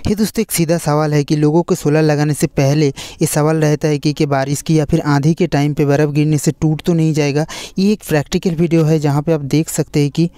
ये दोस्तों एक सीधा सवाल है कि लोगों को सोलर लगाने से पहले ये सवाल रहता है कि बारिश की या फिर आंधी के टाइम पे बर्फ़ गिरने से टूट तो नहीं जाएगा। ये एक प्रैक्टिकल वीडियो है जहाँ पे आप देख सकते हैं कि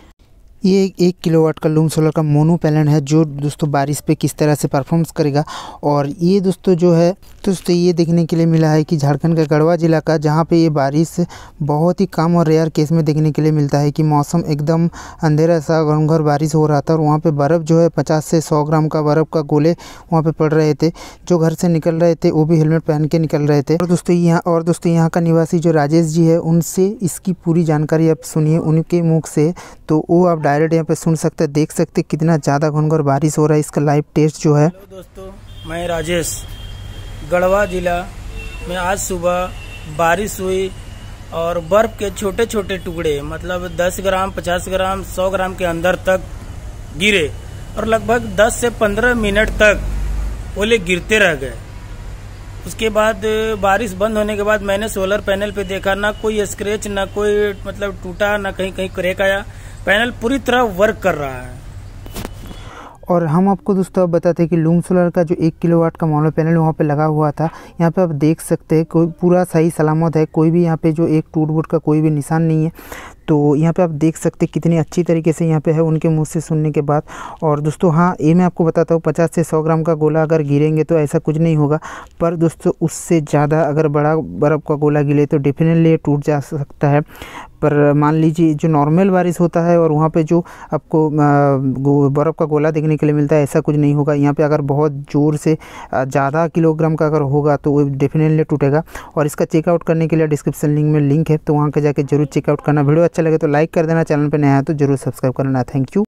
ये 1 किलोवाट का लूम सोलर का मोनो पैनल है जो दोस्तों बारिश पे किस तरह से परफॉर्मेंस करेगा। और ये दोस्तों जो है दोस्तों ये देखने के लिए मिला है कि झारखंड का गढ़वा ज़िला का, जहाँ पे ये बारिश बहुत ही कम और रेयर केस में देखने के लिए मिलता है कि मौसम एकदम अंधेरा सा घनघोर बारिश हो रहा था और वहाँ पे बर्फ़ जो है 50 से 100 ग्राम का बर्फ़ का गोले वहाँ पे पड़ रहे थे। जो घर से निकल रहे थे वो भी हेलमेट पहन के निकल रहे थे। और दोस्तों यहाँ का निवासी जो राजेश जी है उनसे इसकी पूरी जानकारी आप सुनिए उनके मुख से, तो वो आप डायरेक्ट यहाँ पे सुन सकते हैं, देख सकते हैं कितना ज़्यादा घनघोर बारिश हो रहा है। इसका लाइव टेस्ट जो है। हेलो दोस्तों, मैं राजेश, गढ़वा ज़िला में आज सुबह बारिश हुई और बर्फ़ के छोटे छोटे टुकड़े मतलब 10 ग्राम 50 ग्राम 100 ग्राम के अंदर तक गिरे और लगभग 10 से 15 मिनट तक ओले गिरते रह गए। उसके बाद बारिश बंद होने के बाद मैंने सोलर पैनल पे देखा, ना कोई स्क्रैच, ना कोई मतलब टूटा, ना कहीं कहीं क्रैक आया। पैनल पूरी तरह वर्क कर रहा है। और हम आपको दोस्तों अब बताते हैं कि लूम सोलर का जो 1 किलोवाट का मोनो पैनल वहाँ पे लगा हुआ था, यहाँ पे आप देख सकते हैं कोई पूरा सही सलामत है, कोई भी यहाँ पे जो एक टूट फूट का कोई भी निशान नहीं है। तो यहाँ पे आप देख सकते हैं कितनी अच्छी तरीके से यहाँ पे है उनके मुंह से सुनने के बाद। और दोस्तों हाँ, ये मैं आपको बताता हूँ 50 से 100 ग्राम का गोला अगर गिरेंगे तो ऐसा कुछ नहीं होगा, पर दोस्तों उससे ज़्यादा अगर बड़ा बर्फ़ का गोला गिरे तो डेफिनेटली टूट जा सकता है। पर मान लीजिए जो नॉर्मल बारिश होता है और वहाँ पे जो आपको बर्फ़ का गोला देखने के लिए मिलता है ऐसा कुछ नहीं होगा। यहाँ पे अगर बहुत ज़ोर से ज़्यादा किलोग्राम का अगर होगा तो वो डेफिनेटली टूटेगा। और इसका चेकआउट करने के लिए डिस्क्रिप्शन लिंक में लिंक है, तो वहाँ के जाके जरूर चेकआउट करना। वीडियो अच्छा लगे तो लाइक कर देना, चैनल पर नया है तो जरूर सब्सक्राइब करना। Thank you.